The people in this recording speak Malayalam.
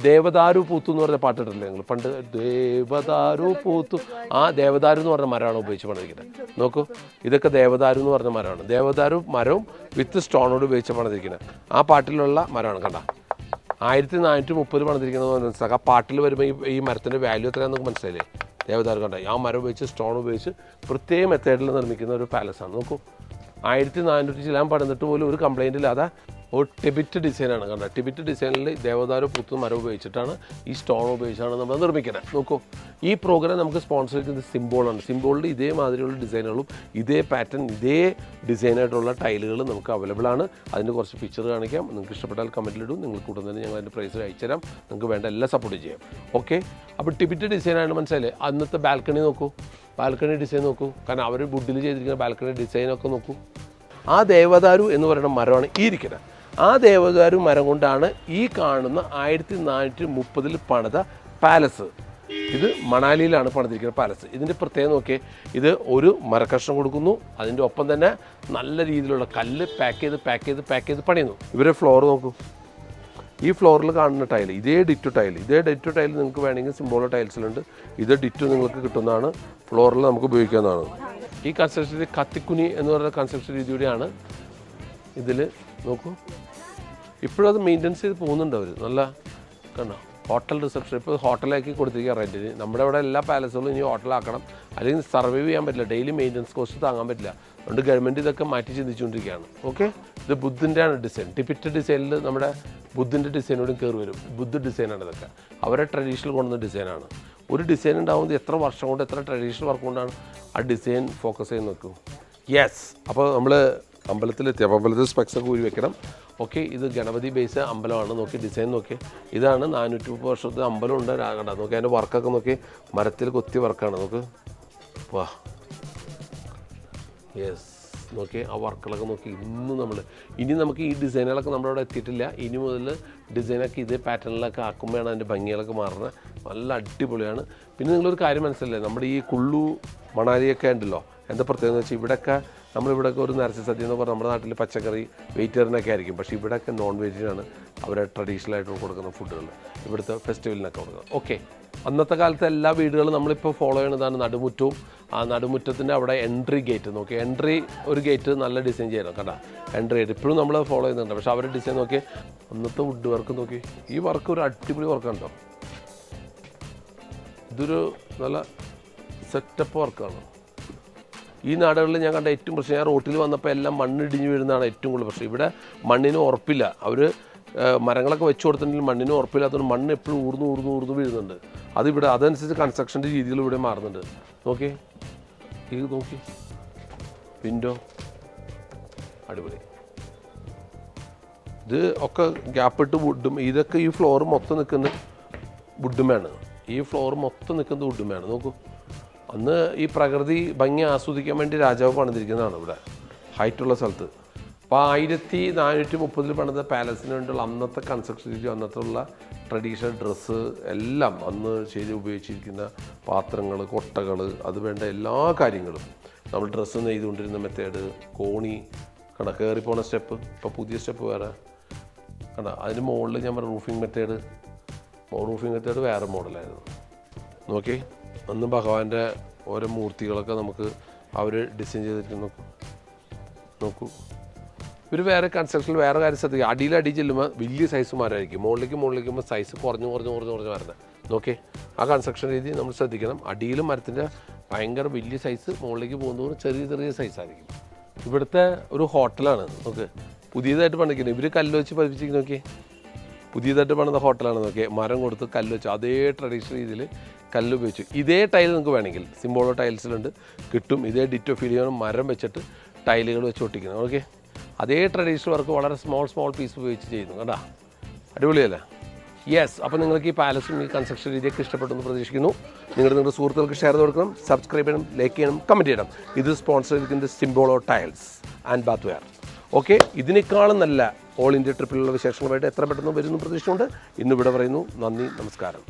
ദേവദാരു പൂത്തു എന്ന് പറഞ്ഞ പാട്ടിട്ടില്ലേ നിങ്ങൾ പണ്ട്? ദേവദാരു പൂത്തു. ആ ദേവദാരു എന്ന് പറഞ്ഞ മരമാണ് ഉപയോഗിച്ച് പണിതിരിക്കുന്നത്. നോക്കൂ, ഇതൊക്കെ ദേവദാരു എന്ന് പറഞ്ഞ മരമാണ്. ദേവദാരു മരവും വിത്ത് സ്റ്റോണോട് ഉപയോഗിച്ച് പണിതിരിക്കുന്നത്. ആ പാട്ടിലുള്ള മരമാണ്. കണ്ട, 1430 പണിതിരിക്കുന്നത് മനസ്സിലാക്കാം. ആ പാട്ടിൽ വരുമ്പോൾ ഈ മരത്തിൻ്റെ വാല്യൂ എത്രയാണെന്ന് നമുക്ക് മനസ്സിലായില്ലേ? ദേവദാരു കണ്ട, ആ മരം ഉപയോഗിച്ച് സ്റ്റോൺ ഉപയോഗിച്ച് പ്രത്യേക മെത്തേഡിൽ നിർമ്മിക്കുന്ന ഒരു പാലസാണ്. നോക്കൂ, 1400 ചിലാൻ പണിതിട്ട് പോലും ഒരു കംപ്ലൈൻറ്റ് ഇല്ലാതെ ഒരു ടിബറ്റ് ഡിസൈനാണ്. കണ്ട, ടിബറ്റ് ഡിസൈനിൽ ദേവദാരു പൂത്ത് മരം ഉപയോഗിച്ചിട്ടാണ്, ഈ സ്റ്റോൺ ഉപയോഗിച്ചാണ് നമ്മൾ നിർമ്മിക്കുന്നത്. നോക്കൂ, ഈ പ്രോഗ്രാം നമുക്ക് സ്പോൺസർ ചെയ്യുന്നത് സിംബോളാണ്. സിംബോളിൽ ഇതേമാതിരിയുള്ള ഡിസൈനുകളും ഇതേ പാറ്റേൺ ഇതേ ഡിസൈനായിട്ടുള്ള ടൈലുകൾ നമുക്ക് അവൈലബിൾ ആണ്. അതിൻ്റെ കുറച്ച് പിക്ചർ കാണിക്കാം. നിങ്ങൾക്ക് ഇഷ്ടപ്പെട്ടാൽ കമൻറ്റിലിടും. നിങ്ങൾക്ക് ഉടൻ തന്നെ ഞങ്ങൾ അതിൻ്റെ പ്രൈസ് അയച്ചു തരാം. നിങ്ങൾക്ക് വേണ്ട എല്ലാ സപ്പോർട്ടും ചെയ്യാം. ഓക്കെ, അപ്പോൾ ടിബറ്റ് ഡിസൈനാണ് മനസ്സിലായില്ലേ? അന്നത്തെ ബാൽക്കണി നോക്കൂ, ബാൽക്കണി ഡിസൈൻ നോക്കൂ. കാരണം അവർ വുഡിൽ ചെയ്തിരിക്കുന്ന ബാൽക്കണി ഡിസൈനൊക്കെ നോക്കൂ. ആ ദേവദാരു എന്ന് പറയുന്ന മരമാണ് ഈ ഇരിക്കുന്നത്. ആ ദേവദാരു മരം കൊണ്ടാണ് ഈ കാണുന്ന 1430 പണിത പാലസ്. ഇത് മണാലിയിലാണ് പണിതിരിക്കുന്ന പാലസ്. ഇതിൻ്റെ പ്രത്യേകം നോക്കിയേ, ഇത് ഒരു മരക്കഷ്ണം കൊടുക്കുന്നു, അതിൻ്റെ ഒപ്പം തന്നെ നല്ല രീതിയിലുള്ള കല്ല് പാക്ക് ചെയ്ത് പണിയുന്നു. ഇവരെ ഫ്ലോർ നോക്കൂ, ഈ ഫ്ലോറിൽ കാണുന്ന ടൈൽ ഇതേ ഡിറ്റോ ടൈൽ നിങ്ങൾക്ക് വേണമെങ്കിൽ സിംബോളോ ടൈൽസിലുണ്ട്. ഇത് ഡിറ്റോ നിങ്ങൾക്ക് കിട്ടുന്നതാണ്. ഫ്ലോറിൽ നമുക്ക് ഉപയോഗിക്കാവുന്നതാണ്. ഈ കൺസ്ട്രക്ഷൻ രീതി കത്തിക്കുനി എന്ന് പറയുന്ന കൺസ്ട്രക്ഷൻ രീതിയുടെയാണ്. ഇതിൽ നോക്കൂ, ഇപ്പോഴും അത് മെയിൻ്റെനൻസ് ചെയ്ത് പോകുന്നുണ്ട് അവർ. നല്ല കണ്ടോ, ഹോട്ടൽ റിസപ്ഷൻ ഇപ്പോൾ ഹോട്ടലാക്കി കൊടുത്തിരിക്കുക റെൻറ്റിന്. നമ്മുടെ ഇവിടെ എല്ലാ പാലസുകളും ഇനി ഹോട്ടലാക്കണം, അല്ലെങ്കിൽ സർവൈവ് ചെയ്യാൻ പറ്റില്ല, ഡെയിലി മെയിൻ്റെനൻസ് കോസ്റ്റ് താങ്ങാൻ പറ്റില്ല. അതുകൊണ്ട് ഗവൺമെൻറ് ഇതൊക്കെ മാറ്റി ചിന്തിച്ചുകൊണ്ടിരിക്കുകയാണ്. ഓക്കെ, ഇത് ബുദ്ധിൻ്റെ ആണ് ഡിസൈൻ. ടിബറ്റ് ഡിസൈനിൽ നമ്മുടെ ബുദ്ധിൻ്റെ ഡിസൈനോടും കയറി വരും. ബുദ്ധ ഡിസൈനാണ് ഇതൊക്കെ. അവരെ ട്രഡീഷണൽ കൊണ്ടുവന്ന ഡിസൈനാണ്. ഒരു ഡിസൈൻ ഉണ്ടാകുന്നത് എത്ര വർഷം കൊണ്ട്, എത്ര ട്രഡീഷണൽ വർക്ക് കൊണ്ടാണ് ആ ഡിസൈൻ ഫോക്കസ് ചെയ്ത് നോക്കൂ. യെസ്, അപ്പോൾ നമ്മൾ അമ്പലത്തിലെത്തി. അപ്പോൾ അമ്പലത്തിൽ സ്പെക്സൊക്കെ ഊരി വെക്കണം. ഓക്കെ, ഇത് ഗണപതി ബേസ് അമ്പലമാണ്. നോക്കി ഡിസൈൻ നോക്കി. ഇതാണ് 430 വർഷത്തെ അമ്പലം ഉണ്ട്. കണ്ട, നോക്കി അതിൻ്റെ വർക്കൊക്കെ നോക്കി, മരത്തിൽ കൊത്തി വർക്കാണ്. നോക്ക്, വാ, യെസ്, നോക്കി ആ വർക്കുകളൊക്കെ നോക്കി. ഇനി നമുക്ക് ഈ ഡിസൈനുകളൊക്കെ നമ്മുടെ അവിടെ എത്തിയിട്ടില്ല. ഇനി മുതൽ ഡിസൈനൊക്കെ ഇതേ പാറ്റേണിലൊക്കെ ആക്കുമ്പോഴാണ് അതിൻ്റെ ഭംഗികളൊക്കെ മാറുന്നത്. നല്ല അടിപൊളിയാണ്. പിന്നെ നിങ്ങളൊരു കാര്യം മനസ്സിലല്ലേ, നമ്മുടെ ഈ കുള്ളു മണാലിയൊക്കെ ഉണ്ടല്ലോ, എന്താ പ്രത്യേകത എന്ന് വെച്ചാൽ ഇവിടെയൊക്കെ നമ്മളിവിടെയൊക്കെ ഒരു നരസിംഹ സദ്യ എന്ന് പറഞ്ഞാൽ നമ്മുടെ നാട്ടിൽ പച്ചക്കറി വെജിറ്റേറിയനൊക്കെ ആയിരിക്കും. പക്ഷേ ഇവിടെയൊക്കെ നോൺ വെജിനാണ് അവരെ ട്രഡീഷണലായിട്ട് കൊടുക്കുന്ന ഫുഡുകൾ, ഇവിടുത്തെ ഫെസ്റ്റിവലിനൊക്കെ കൊടുക്കുന്നത്. ഓക്കെ, അന്നത്തെ കാലത്തെ എല്ലാ വീടുകളും നമ്മളിപ്പോൾ ഫോളോ ചെയ്യുന്നതാണ് നടുമുറ്റവും. ആ നടുമുറ്റത്തിൻ്റെ അവിടെ എൻട്രി ഗേറ്റ് നോക്കി, ഒരു ഗേറ്റ് നല്ല ഡിസൈൻ ചെയ്യണം. കണ്ട, എൻട്രി ഗേറ്റ് ഇപ്പോഴും നമ്മൾ ഫോളോ ചെയ്യുന്നുണ്ട്. പക്ഷേ അവരുടെ ഡിസൈൻ നോക്കി, അന്നത്തെ വുഡ് വർക്ക് നോക്കി. ഈ വർക്ക് ഒരു അടിപൊളി വർക്കുണ്ടോ, ഇതൊരു നല്ല സെറ്റപ്പ് വർക്കാണ്. ഈ നാടുകളിൽ ഞാൻ കണ്ട ഏറ്റവും പ്രശ്നം, ഞാൻ റോട്ടിൽ വന്നപ്പോൾ എല്ലാം മണ്ണിടിഞ്ഞ് വീഴുന്നതാണ് ഏറ്റവും കൂടുതൽ പ്രശ്നം. ഇവിടെ മണ്ണിന് ഉറപ്പില്ല. അവർ മരങ്ങളൊക്കെ വെച്ച് കൊടുത്തിട്ടുണ്ടെങ്കിൽ മണ്ണിന് ഉറപ്പില്ലാത്തതുകൊണ്ട് മണ്ണ് എപ്പോഴും ഊർന്ന് വീഴുന്നുണ്ട്. അതിവിടെ അതനുസരിച്ച് കൺസ്ട്രക്ഷൻ്റെ രീതികൾ ഇവിടെ മാറുന്നുണ്ട്. നോക്കി, ഇത് നോക്കി, വിൻഡോ അടിപൊളി. ഇത് ഒക്കെ ഗ്യാപ്പിട്ട് വുഡും. ഇതൊക്കെ ഈ ഫ്ലോർ മൊത്തം നിൽക്കുന്ന വുഡുമാണ്. ഈ ഫ്ലോർ മൊത്തം നിൽക്കുന്നത് വുഡുമാണ്. നോക്കൂ, അന്ന് ഈ പ്രകൃതി ഭംഗി ആസ്വദിക്കാൻ വേണ്ടി രാജാവ് പണിതിരിക്കുന്നതാണ് ഇവിടെ ഹൈറ്റുള്ള സ്ഥലത്ത്. അപ്പോൾ 1430 പണിത പാലസിന് വേണ്ടിയുള്ള അന്നത്തെ കൺസ്ട്രക്ഷൻ രീതി, അന്നത്തെ ഉള്ള ട്രഡീഷണൽ ഡ്രസ്സ് എല്ലാം അന്ന് ചെയ്ത് ഉപയോഗിച്ചിരിക്കുന്ന പാത്രങ്ങൾ, കൊട്ടകൾ, അത് വേണ്ട എല്ലാ കാര്യങ്ങളും നമ്മൾ ഡ്രസ്സ് നെയ്തുകൊണ്ടിരുന്ന മെത്തേഡ്, കോണി കണ്ട, കയറിപ്പോണ സ്റ്റെപ്പ്, ഇപ്പോൾ പുതിയ സ്റ്റെപ്പ് വേറെ കണ്ട. അതിന് മുകളിൽ ഞാൻ പറഞ്ഞ റൂഫിംഗ് മെത്തേഡ് വേറെ മോഡലായിരുന്നു. നോക്കി, അന്ന് ഭഗവാന്റെ ഓരോ മൂർത്തികളൊക്കെ നമുക്ക് അവർ ഡിസൈൻ ചെയ്തിട്ട് നോക്കൂ. ഇവർ വേറെ കൺസ്ട്രക്ഷനിൽ വേറെ കാര്യം ശ്രദ്ധിക്കുക, അടി ചെല്ലുമ്പോൾ വലിയ സൈസ് മരമായിരിക്കും. മുകളിലേക്ക് സൈസ് കുറഞ്ഞ് വരുന്നത്. നോക്കേ, ആ കൺസ്ട്രക്ഷൻ രീതി നമ്മൾ ശ്രദ്ധിക്കണം. അടിയിലും മരത്തിൻ്റെ ഭയങ്കര വലിയ സൈസ്, മുകളിലേക്ക് പോകുന്നതോറും ചെറിയ സൈസായിരിക്കും. ഇവിടുത്തെ ഒരു ഹോട്ടലാണ്. നോക്ക്, പുതിയതായിട്ട് പണിക്കുന്നത്. ഇവർ കല്ല് വെച്ച് പതിപ്പിച്ചിരിക്കും. നോക്കിയേ, പുതിയതായിട്ട് പണിത ഹോട്ടലാണ്. നോക്കിയേ, മരം കൊടുത്ത് കല്ല് വെച്ച് അതേ ട്രഡീഷണൽ രീതിയിൽ കല്ല് ഉപയോഗിച്ചു. ഇതേ ടൈൽ നിങ്ങൾക്ക് വേണമെങ്കിൽ സിംബോളോ ടൈൽസിലുണ്ട്, കിട്ടും. ഇതേ ഡിറ്റോ ഫീൽ ചെയ്യണം, മരം വെച്ചിട്ട് ടൈലുകൾ വെച്ച് ഒട്ടിക്കുന്നത്. ഓക്കെ, അതേ ട്രഡീഷണൽ വർക്ക് വളരെ സ്മോൾ പീസ് ഉപയോഗിച്ച് ചെയ്യുന്നു. കേട്ടോ, അടിപൊളിയല്ലേ? യെസ്, അപ്പോൾ നിങ്ങൾക്ക് ഈ പാലസും ഈ കൺസ്ട്രക്ഷൻ രീതിയൊക്കെ ഇഷ്ടപ്പെട്ടെന്ന് പ്രതീക്ഷിക്കുന്നു. നിങ്ങളുടെ സുഹൃത്തുക്കൾക്ക് ഷെയർ ചെയ്ത് കൊടുക്കണം, സബ്സ്ക്രൈബ് ചെയ്യണം, ലൈക്ക് ചെയ്യണം, കമൻറ്റ് ചെയ്യണം. ഇത് സ്പോൺസർ ചെയ്തിരിക്കുന്നത് Simbolo tiles and bathware. Okay, ഇതിനേക്കാളും നല്ല ഓൾ ഇന്ത്യ ട്രിപ്പിലുള്ള വിശേഷങ്ങളുമായിട്ട് എത്ര പെട്ടെന്ന് വരുന്നു പ്രതീക്ഷിച്ചുകൊണ്ട് ഇന്നിവിടെ പറയുന്നു. നന്ദി, നമസ്കാരം.